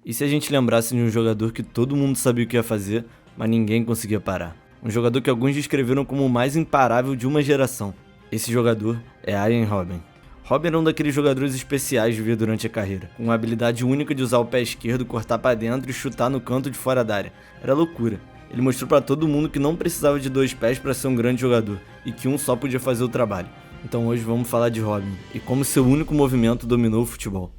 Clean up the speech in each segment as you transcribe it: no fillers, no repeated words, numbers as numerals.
E se a gente lembrasse de um jogador que todo mundo sabia o que ia fazer, mas ninguém conseguia parar? Um jogador que alguns descreveram como o mais imparável de uma geração. Esse jogador é Arjen Robben. Robben era um daqueles jogadores especiais de ver durante a carreira, com uma habilidade única de usar o pé esquerdo, cortar para dentro e chutar no canto de fora da área. Era loucura. Ele mostrou para todo mundo que não precisava de dois pés para ser um grande jogador e que um só podia fazer o trabalho. Então hoje vamos falar de Robben e como seu único movimento dominou o futebol.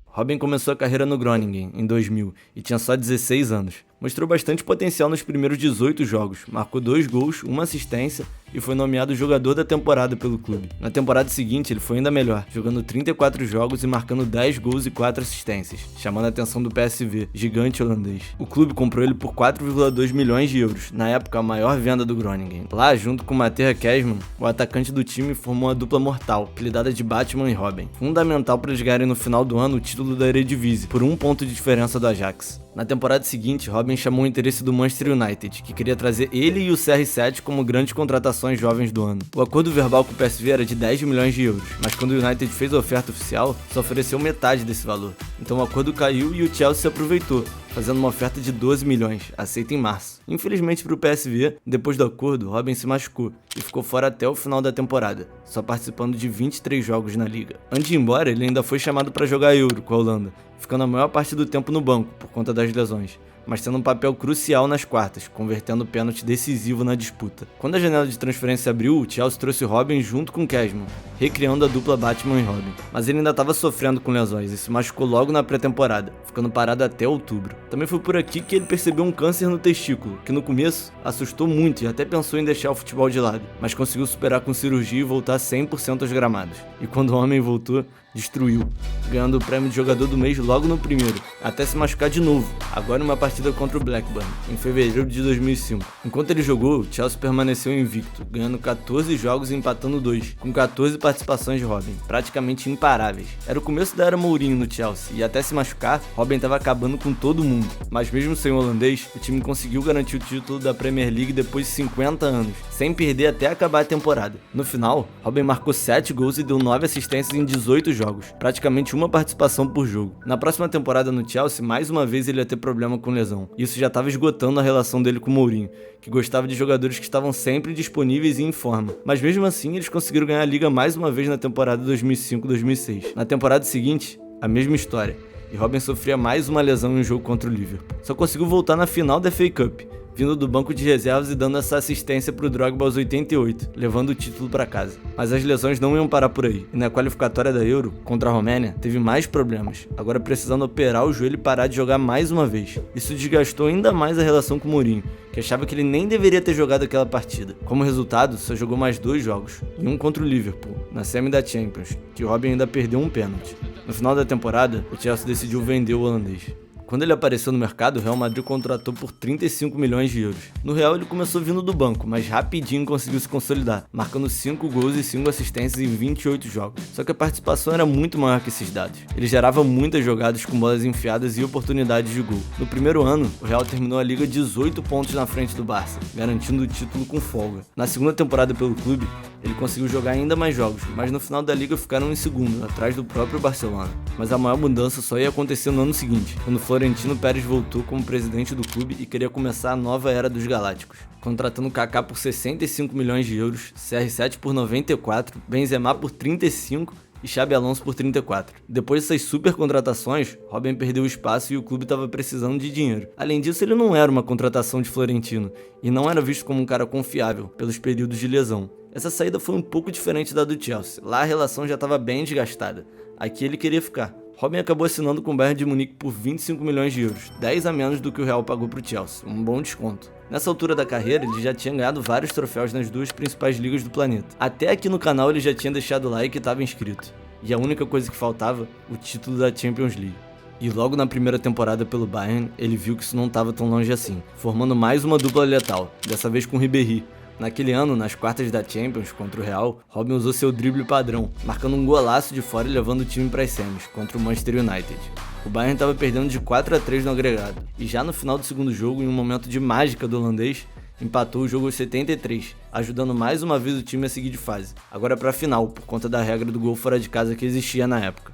Robben começou a carreira no Groningen em 2000 e tinha só 16 anos. Mostrou bastante potencial nos primeiros 18 jogos, marcou 2 gols, 1 assistência e foi nomeado jogador da temporada pelo clube. Na temporada seguinte ele foi ainda melhor, jogando 34 jogos e marcando 10 gols e 4 assistências, chamando a atenção do PSV, gigante holandês. O clube comprou ele por 4,2 milhões de euros, na época a maior venda do Groningen. Lá, junto com Matthäus Kessmann, o atacante do time formou uma dupla mortal, apelidada de Batman e Robben, fundamental para eles ganharem no final do ano o título da Eredivisie, por 1 ponto de diferença do Ajax. Na temporada seguinte, Robben chamou o interesse do Manchester United, que queria trazer ele e o CR7 como grandes contratações jovens do ano. O acordo verbal com o PSV era de 10 milhões de euros, mas quando o United fez a oferta oficial, só ofereceu metade desse valor. Então o acordo caiu e o Chelsea aproveitou, fazendo uma oferta de 12 milhões, aceita em março. Infelizmente para o PSV, depois do acordo, Robben se machucou e ficou fora até o final da temporada, só participando de 23 jogos na liga. Antes de ir embora, ele ainda foi chamado para jogar Euro com a Holanda, ficando a maior parte do tempo no banco por conta das lesões, mas tendo um papel crucial nas quartas, convertendo o pênalti decisivo na disputa. Quando a janela de transferência abriu, o Chelsea trouxe Robben junto com Kessmann, recriando a dupla Batman e Robben. Mas ele ainda estava sofrendo com lesões e se machucou logo na pré-temporada, ficando parado até outubro. Também foi por aqui que ele percebeu um câncer no testículo, que no começo assustou muito e até pensou em deixar o futebol de lado, mas conseguiu superar com cirurgia e voltar 100% aos gramados. E quando o homem voltou, destruiu, ganhando o prêmio de jogador do mês logo no primeiro, até se machucar de novo, agora em uma partida contra o Blackburn, em fevereiro de 2005. Enquanto ele jogou, o Chelsea permaneceu invicto, ganhando 14 jogos e empatando 2, com 14 participações de Robben, praticamente imparáveis. Era o começo da era Mourinho no Chelsea, e até se machucar, Robben estava acabando com todo mundo. Mas mesmo sem o holandês, o time conseguiu garantir o título da Premier League depois de 50 anos, sem perder até acabar a temporada. No final, Robben marcou 7 gols e deu 9 assistências em 18 jogos, praticamente uma participação por jogo. Na próxima temporada no Chelsea, mais uma vez ele ia ter problema com lesão. Isso já estava esgotando a relação dele com o Mourinho, que gostava de jogadores que estavam sempre disponíveis e em forma. Mas mesmo assim, eles conseguiram ganhar a liga mais uma vez na temporada 2005-2006. Na temporada seguinte, a mesma história, e Robben sofria mais uma lesão em um jogo contra o Liverpool. Só conseguiu voltar na final da FA Cup, vindo do banco de reservas e dando essa assistência pro Drogba aos 88, levando o título para casa. Mas as lesões não iam parar por aí, e na qualificatória da Euro, contra a Romênia, teve mais problemas, agora precisando operar o joelho e parar de jogar mais uma vez. Isso desgastou ainda mais a relação com o Mourinho, que achava que ele nem deveria ter jogado aquela partida. Como resultado, só jogou mais 2 jogos, e um contra o Liverpool, na semi da Champions, que o Robben ainda perdeu um pênalti. No final da temporada, o Chelsea decidiu vender o holandês. Quando ele apareceu no mercado, o Real Madrid contratou por 35 milhões de euros. No Real ele começou vindo do banco, mas rapidinho conseguiu se consolidar, marcando 5 gols e 5 assistências em 28 jogos. Só que a participação era muito maior que esses dados. Ele gerava muitas jogadas com bolas enfiadas e oportunidades de gol. No primeiro ano, o Real terminou a liga 18 pontos na frente do Barça, garantindo o título com folga. Na segunda temporada pelo clube, ele conseguiu jogar ainda mais jogos, mas no final da liga ficaram em segundo, atrás do próprio Barcelona. Mas a maior mudança só ia acontecer no ano seguinte, quando Florentino Pérez voltou como presidente do clube e queria começar a nova era dos Galácticos, contratando Kaká por 65 milhões de euros, CR7 por 94, Benzema por 35 e Xabi Alonso por 34. Depois dessas super contratações, Robben perdeu o espaço e o clube estava precisando de dinheiro. Além disso, ele não era uma contratação de Florentino e não era visto como um cara confiável pelos períodos de lesão. Essa saída foi um pouco diferente da do Chelsea. Lá a relação já estava bem desgastada. Aqui ele queria ficar. Robben acabou assinando com o Bayern de Munique por 25 milhões de euros, 10 a menos do que o Real pagou para o Chelsea, um bom desconto. Nessa altura da carreira, ele já tinha ganhado vários troféus nas 2 principais ligas do planeta. Até aqui no canal ele já tinha deixado o like e estava inscrito. E a única coisa que faltava, o título da Champions League. E logo na primeira temporada pelo Bayern, ele viu que isso não estava tão longe assim, formando mais uma dupla letal, dessa vez com Ribéry. Naquele ano, nas quartas da Champions contra o Real, Robben usou seu drible padrão, marcando um golaço de fora e levando o time para as semis, contra o Manchester United. O Bayern estava perdendo de 4-3 no agregado, e já no final do segundo jogo, em um momento de mágica do holandês, empatou o jogo aos 73, ajudando mais uma vez o time a seguir de fase, agora para a final, por conta da regra do gol fora de casa que existia na época.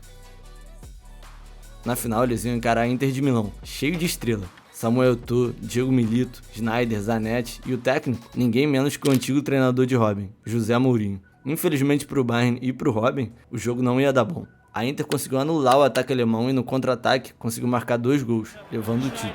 Na final eles iam encarar a Inter de Milão, cheio de estrela. Samuel Eto'o, Diego Milito, Sneijder, Zanetti e o técnico, ninguém menos que o antigo treinador de Robben, José Mourinho. Infelizmente para o Bayern e para o Robben, o jogo não ia dar bom. A Inter conseguiu anular o ataque alemão e no contra-ataque conseguiu marcar 2 gols, levando o título.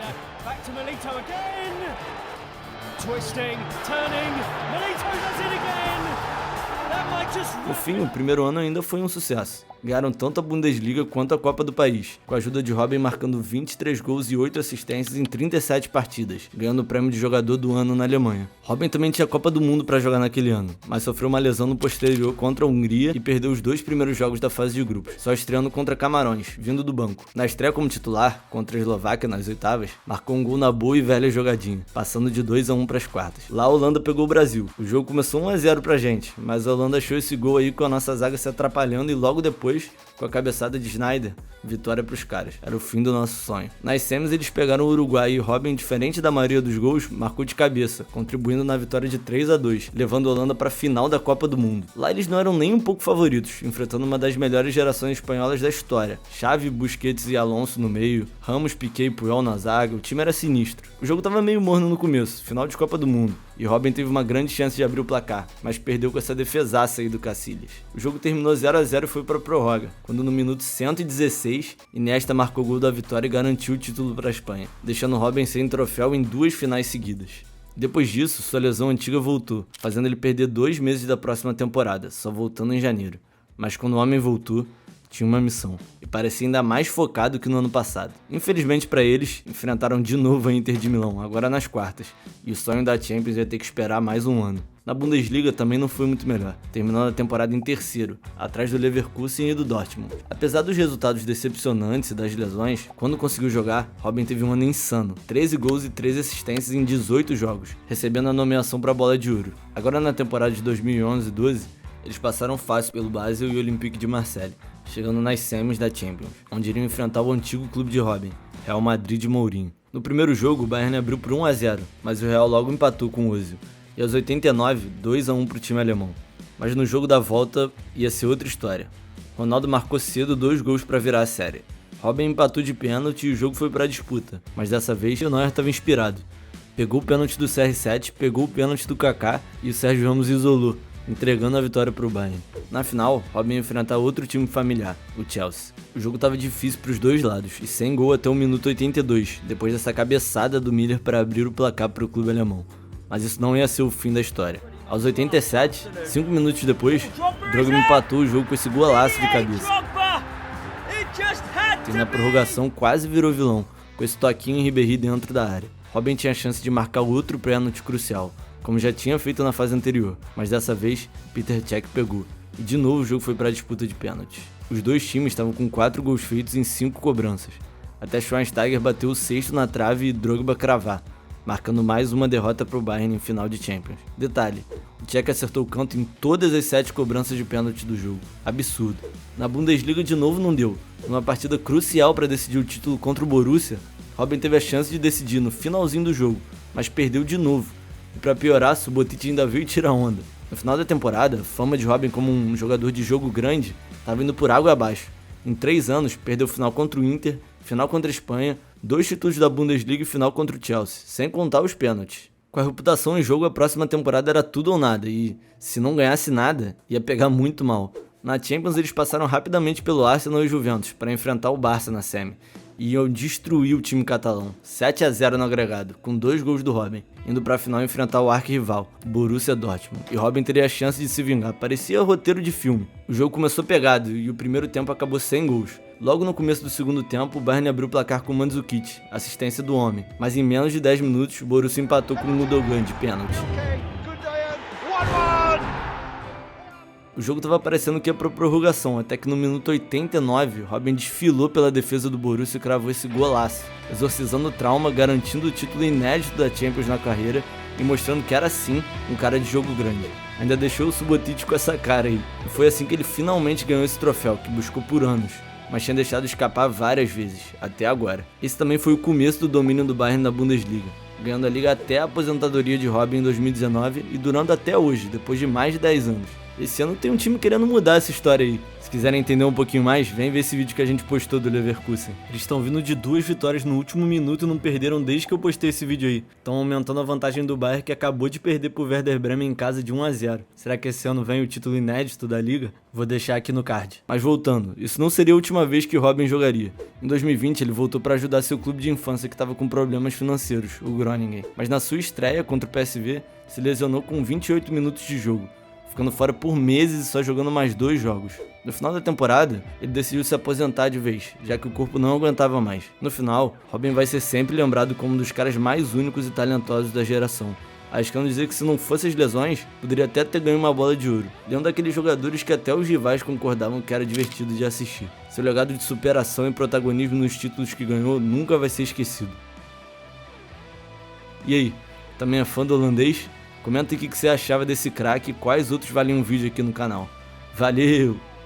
No fim, o primeiro ano ainda foi um sucesso. Ganharam tanto a Bundesliga quanto a Copa do País, com a ajuda de Robben marcando 23 gols e 8 assistências em 37 partidas, ganhando o prêmio de jogador do ano na Alemanha. Robben também tinha a Copa do Mundo para jogar naquele ano, mas sofreu uma lesão no posterior contra a Hungria e perdeu os 2 primeiros jogos da fase de grupos, só estreando contra Camarões, vindo do banco. Na estreia como titular, contra a Eslováquia nas oitavas, marcou um gol na boa e velha jogadinha, passando de 2-1 para as quartas. Lá a Holanda pegou o Brasil. O jogo começou 1-0 pra gente, mas a Holanda achou esse gol aí com a nossa zaga se atrapalhando e logo depois, com a cabeçada de Sneijder, vitória pros caras. Era o fim do nosso sonho. Nas semis eles pegaram o Uruguai e Robben, diferente da maioria dos gols, marcou de cabeça, contribuindo na vitória de 3-2, levando a Holanda pra final da Copa do Mundo. Lá eles não eram nem um pouco favoritos, enfrentando uma das melhores gerações espanholas da história. Xavi, Busquets e Alonso no meio, Ramos, Piqué e Puyol na zaga, o time era sinistro. O jogo tava meio morno no começo, final de Copa do Mundo, e Robben teve uma grande chance de abrir o placar, mas perdeu com essa defesaça aí do Casillas. O jogo terminou 0-0 e foi pra prorroga, quando no minuto 116, Iniesta marcou o gol da vitória e garantiu o título para a Espanha, deixando Robben sem troféu em 2 finais seguidas. Depois disso, sua lesão antiga voltou, fazendo ele perder 2 meses da próxima temporada, só voltando em janeiro. Mas quando o homem voltou, tinha uma missão, e parecia ainda mais focado que no ano passado. Infelizmente para eles, enfrentaram de novo a Inter de Milão, agora nas quartas, e o sonho da Champions ia ter que esperar mais um ano. Na Bundesliga também não foi muito melhor, terminando a temporada em terceiro, atrás do Leverkusen e do Dortmund. Apesar dos resultados decepcionantes e das lesões, quando conseguiu jogar, Robben teve um ano insano, 13 gols e 13 assistências em 18 jogos, recebendo a nomeação para a Bola de Ouro. Agora na temporada de 2011-12, eles passaram fácil pelo Basel e o Olympique de Marseille, chegando nas semis da Champions, onde iriam enfrentar o antigo clube de Robben, Real Madrid de Mourinho. No primeiro jogo, o Bayern abriu por 1-0, mas o Real logo empatou com o Ozil. E aos 89, 2-1 para o time alemão. Mas no jogo da volta ia ser outra história. Ronaldo marcou cedo 2 gols para virar a série. Robben empatou de pênalti e o jogo foi para a disputa, mas dessa vez o Neuer estava inspirado. Pegou o pênalti do CR7, pegou o pênalti do Kaká e o Sérgio Ramos isolou, entregando a vitória para o Bayern. Na final, Robben ia enfrentar outro time familiar, o Chelsea. O jogo estava difícil para os dois lados e sem gol até o minuto 82, depois dessa cabeçada do Miller para abrir o placar para o clube alemão. Mas isso não ia ser o fim da história. Aos 87, 5 minutos depois, Drogba empatou o jogo com esse golaço de cabeça. E na prorrogação quase virou vilão, com esse toquinho em Ribéry dentro da área. Robben tinha a chance de marcar outro pênalti crucial, como já tinha feito na fase anterior, mas dessa vez Peter Cech pegou. E de novo o jogo foi para a disputa de pênaltis. Os dois times estavam com 4 gols feitos em 5 cobranças, até Schweinsteiger bateu o 6º na trave e Drogba cravar, marcando mais uma derrota para o Bayern em final de Champions. Detalhe, o Cech acertou o canto em todas as 7 cobranças de pênalti do jogo. Absurdo. Na Bundesliga de novo não deu. Numa partida crucial para decidir o título contra o Borussia, Robben teve a chance de decidir no finalzinho do jogo, mas perdeu de novo. E para piorar, Subotic ainda veio tirar onda. No final da temporada, a fama de Robben como um jogador de jogo grande estava indo por água abaixo. Em 3 anos, perdeu final contra o Inter, final contra a Espanha, 2 títulos da Bundesliga e final contra o Chelsea, sem contar os pênaltis. Com a reputação em jogo, a próxima temporada era tudo ou nada, e se não ganhasse nada, ia pegar muito mal. Na Champions eles passaram rapidamente pelo Arsenal e Juventus para enfrentar o Barça na semi, e iam destruir o time catalão, 7-0 no agregado, com 2 gols do Robben, indo para a final enfrentar o arquirrival, Borussia Dortmund, e Robben teria a chance de se vingar, parecia roteiro de filme. O jogo começou pegado e o primeiro tempo acabou sem gols. Logo no começo do segundo tempo, o Bayern abriu o placar com Mandzukic, assistência do homem, mas em menos de 10 minutos, o Borussia empatou com o Gundogan de pênalti. O jogo estava parecendo que ia para prorrogação, até que no minuto 89, Robben desfilou pela defesa do Borussia e cravou esse golaço, exorcizando o trauma, garantindo o título inédito da Champions na carreira e mostrando que era sim um cara de jogo grande. Ainda deixou o Subotic com essa cara aí, e foi assim que ele finalmente ganhou esse troféu, que buscou por anos, mas tinha deixado escapar várias vezes, até agora. Esse também foi o começo do domínio do Bayern na Bundesliga, ganhando a liga até a aposentadoria de Robben em 2019 e durando até hoje, depois de mais de 10 anos. Esse ano tem um time querendo mudar essa história aí. Se quiserem entender um pouquinho mais, vem ver esse vídeo que a gente postou do Leverkusen. Eles estão vindo de 2 vitórias no último minuto e não perderam desde que eu postei esse vídeo aí. Estão aumentando a vantagem do Bayern, que acabou de perder pro Werder Bremen em casa de 1-0. Será que esse ano vem o título inédito da liga? Vou deixar aqui no card. Mas voltando, isso não seria a última vez que Robben jogaria. Em 2020 ele voltou para ajudar seu clube de infância que estava com problemas financeiros, o Groningen. Mas na sua estreia contra o PSV, se lesionou com 28 minutos de jogo, ficando fora por meses e só jogando mais 2 jogos. No final da temporada, ele decidiu se aposentar de vez, já que o corpo não aguentava mais. No final, Robben vai ser sempre lembrado como um dos caras mais únicos e talentosos da geração, arriscando dizer que se não fosse as lesões, poderia até ter ganho uma bola de ouro. Ele é um daqueles jogadores que até os rivais concordavam que era divertido de assistir. Seu legado de superação e protagonismo nos títulos que ganhou nunca vai ser esquecido. E aí, também é fã do holandês? Comenta aí o que você achava desse craque e quais outros valiam um vídeo aqui no canal. Valeu!